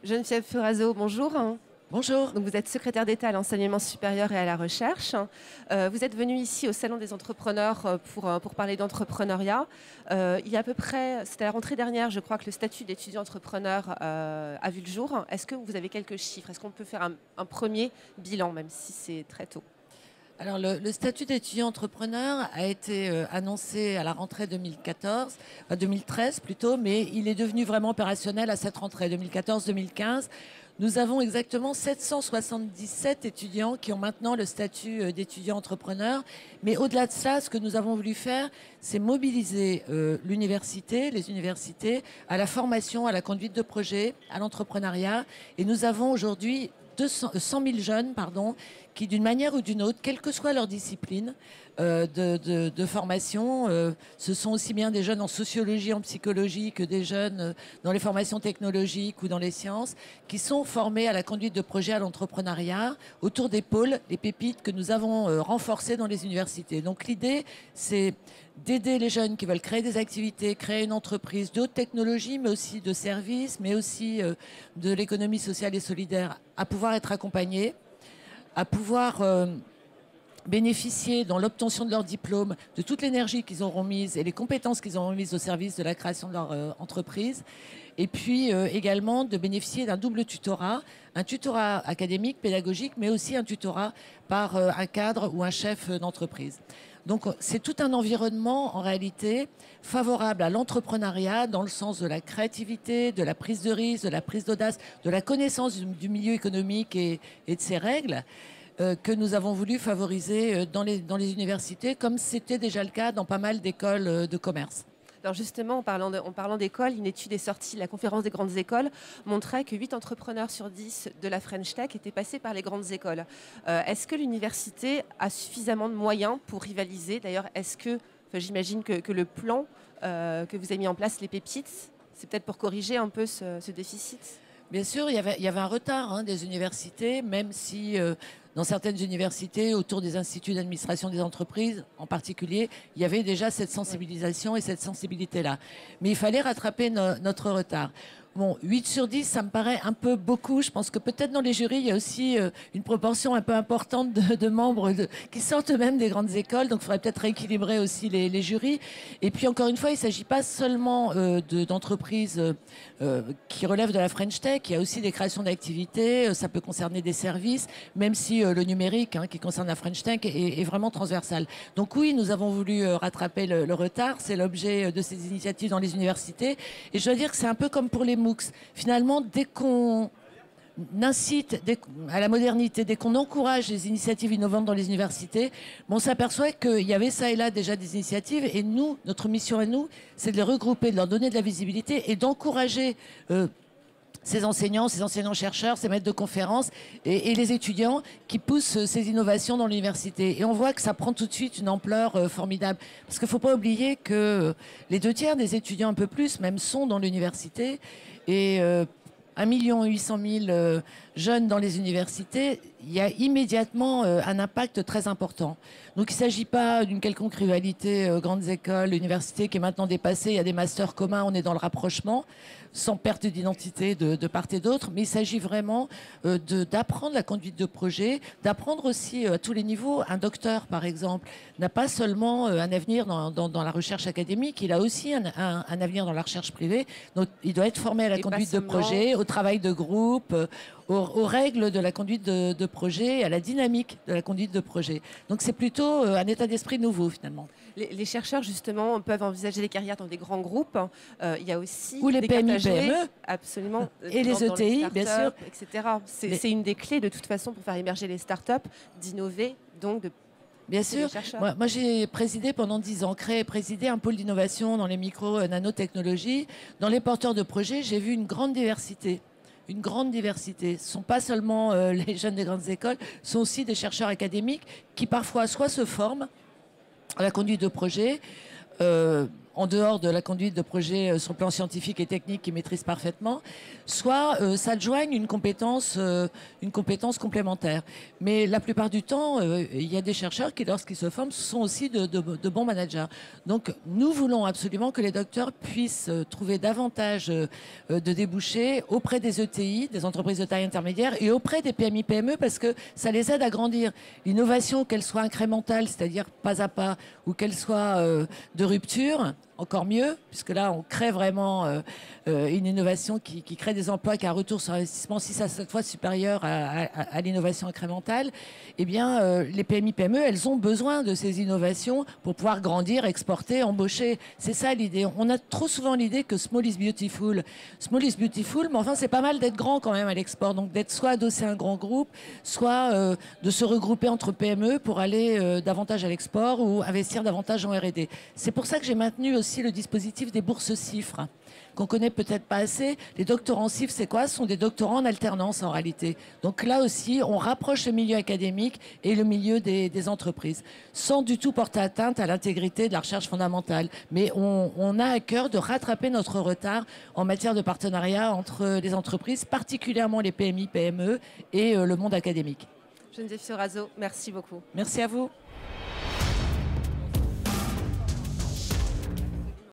Geneviève Furazo, bonjour. Bonjour. Donc vous êtes secrétaire d'État à l'enseignement supérieur et à la recherche. Vous êtes venu ici au Salon des entrepreneurs pour parler d'entrepreneuriat. Il y a à peu près, c'était la rentrée dernière, je crois que le statut d'étudiant entrepreneur a vu le jour. Est-ce que vous avez quelques chiffres? Est-ce qu'on peut faire un premier bilan, même si c'est très tôt? Alors le statut d'étudiant entrepreneur a été annoncé à la rentrée 2014, 2013 plutôt, mais il est devenu vraiment opérationnel à cette rentrée 2014-2015. Nous avons exactement 777 étudiants qui ont maintenant le statut d'étudiant entrepreneur. Mais au-delà de ça, ce que nous avons voulu faire, c'est mobiliser l'université, les universités, à la formation, à la conduite de projet, à l'entrepreneuriat. Et nous avons aujourd'hui 100 000 jeunes qui, d'une manière ou d'une autre, quelle que soit leur discipline de formation, ce sont aussi bien des jeunes en sociologie, en psychologie, que des jeunes dans les formations technologiques ou dans les sciences, qui sont formés à la conduite de projets, à l'entrepreneuriat, autour des pôles, les pépites que nous avons renforcés dans les universités. Donc l'idée, c'est d'aider les jeunes qui veulent créer des activités, créer une entreprise de haute technologie, mais aussi de services, mais aussi de l'économie sociale et solidaire, à pouvoir être accompagnés, à pouvoir bénéficier dans l'obtention de leur diplôme de toute l'énergie qu'ils auront mise et les compétences qu'ils auront mises au service de la création de leur entreprise. Et puis également de bénéficier d'un double tutorat, un tutorat académique, pédagogique, mais aussi un tutorat par un cadre ou un chef d'entreprise. Donc c'est tout un environnement en réalité favorable à l'entrepreneuriat dans le sens de la créativité, de la prise de risque, de la prise d'audace, de la connaissance du milieu économique et de ses règles que nous avons voulu favoriser dans les universités, comme c'était déjà le cas dans pas mal d'écoles de commerce. Alors justement, en parlant d'école, une étude est sortie, la conférence des grandes écoles montrait que 8 entrepreneurs sur 10 de la French Tech étaient passés par les grandes écoles. Est-ce que l'université a suffisamment de moyens pour rivaliser? D'ailleurs, j'imagine que le plan que vous avez mis en place, les pépites, c'est peut-être pour corriger un peu ce déficit? Bien sûr, il y avait un retard des universités, même si dans certaines universités, autour des instituts d'administration des entreprises en particulier, il y avait déjà cette sensibilisation et cette sensibilité-là. Mais il fallait rattraper notre retard. Bon, 8 sur 10, ça me paraît un peu beaucoup. Je pense que peut-être dans les jurys, il y a aussi une proportion un peu importante de membres qui sortent eux-mêmes des grandes écoles. Donc, il faudrait peut-être rééquilibrer aussi les jurys. Et puis, encore une fois, il ne s'agit pas seulement d'entreprises qui relèvent de la French Tech. Il y a aussi des créations d'activités. Ça peut concerner des services, même si le numérique, qui concerne la French Tech, est vraiment transversal. Donc oui, nous avons voulu rattraper le retard. C'est l'objet de ces initiatives dans les universités. Et je dois dire que c'est un peu comme pour les MOOCs. Finalement, dès qu'on incite à la modernité, dès qu'on encourage les initiatives innovantes dans les universités, on s'aperçoit qu'il y avait ça et là déjà des initiatives. Et nous, notre mission à nous, c'est de les regrouper, de leur donner de la visibilité et d'encourager ces enseignants-chercheurs, ces maîtres de conférences et les étudiants qui poussent ces innovations dans l'université. Et on voit que ça prend tout de suite une ampleur formidable. Parce qu'il ne faut pas oublier que les 2 tiers des étudiants, un peu plus même, sont dans l'université. Et 1 800 000 jeunes dans les universités, il y a immédiatement un impact très important. Donc il ne s'agit pas d'une quelconque rivalité grandes écoles, universités qui est maintenant dépassée. Il y a des masters communs, on est dans le rapprochement, sans perte d'identité de part et d'autre. Mais il s'agit vraiment d'apprendre la conduite de projet, d'apprendre aussi à tous les niveaux. Un docteur, par exemple, n'a pas seulement un avenir dans la recherche académique, il a aussi un avenir dans la recherche privée. Donc il doit être formé à la conduite de projet, au travail de groupe, aux règles de la conduite de projet, à la dynamique de la conduite de projet. Donc c'est plutôt un état d'esprit nouveau finalement. Les chercheurs justement peuvent envisager des carrières dans des grands groupes. Il y a aussi ou les PMI, PME, absolument, et les ETI, bien sûr, etc. C'est une des clés de toute façon pour faire émerger les startups, d'innover, donc de bien sûr. Moi j'ai présidé pendant 10 ans, présidé un pôle d'innovation dans les micro-nanotechnologies. Dans les porteurs de projets, j'ai vu une grande diversité. Une grande diversité. Ce ne sont pas seulement les jeunes des grandes écoles, ce sont aussi des chercheurs académiques qui parfois soit se forment à la conduite de projet en dehors de la conduite de projets sur le plan scientifique et technique qu'ils maîtrisent parfaitement, soit s'adjoignent une compétence complémentaire. Mais la plupart du temps, il y a des chercheurs qui, lorsqu'ils se forment, sont aussi de bons managers. Donc, nous voulons absolument que les docteurs puissent trouver davantage de débouchés auprès des ETI, des entreprises de taille intermédiaire, et auprès des PMI-PME, parce que ça les aide à grandir. L'innovation, qu'elle soit incrémentale, c'est-à-dire pas à pas, ou qu'elle soit de rupture, encore mieux, puisque là, on crée vraiment une innovation qui crée des emplois, qui a un retour sur investissement 6 à 7 fois supérieur à l'innovation incrémentale. Eh bien, les PMI-PME, elles ont besoin de ces innovations pour pouvoir grandir, exporter, embaucher. C'est ça l'idée. On a trop souvent l'idée que small is beautiful. Small is beautiful, mais enfin, c'est pas mal d'être grand quand même à l'export. Donc, d'être soit adossé à un grand groupe, soit de se regrouper entre PME pour aller davantage à l'export ou investir davantage en R&D. C'est pour ça que j'ai maintenu aussi le dispositif des bourses CIFRE, qu'on connaît peut-être pas assez. Les doctorants CIFRE, c'est quoi? Ce sont des doctorants en alternance en réalité. Donc là aussi, on rapproche le milieu académique et le milieu des entreprises, sans du tout porter atteinte à l'intégrité de la recherche fondamentale. Mais on a à cœur de rattraper notre retard en matière de partenariat entre les entreprises, particulièrement les PMI, PME et le monde académique. Geneviève Fioraso, merci beaucoup. Merci à vous.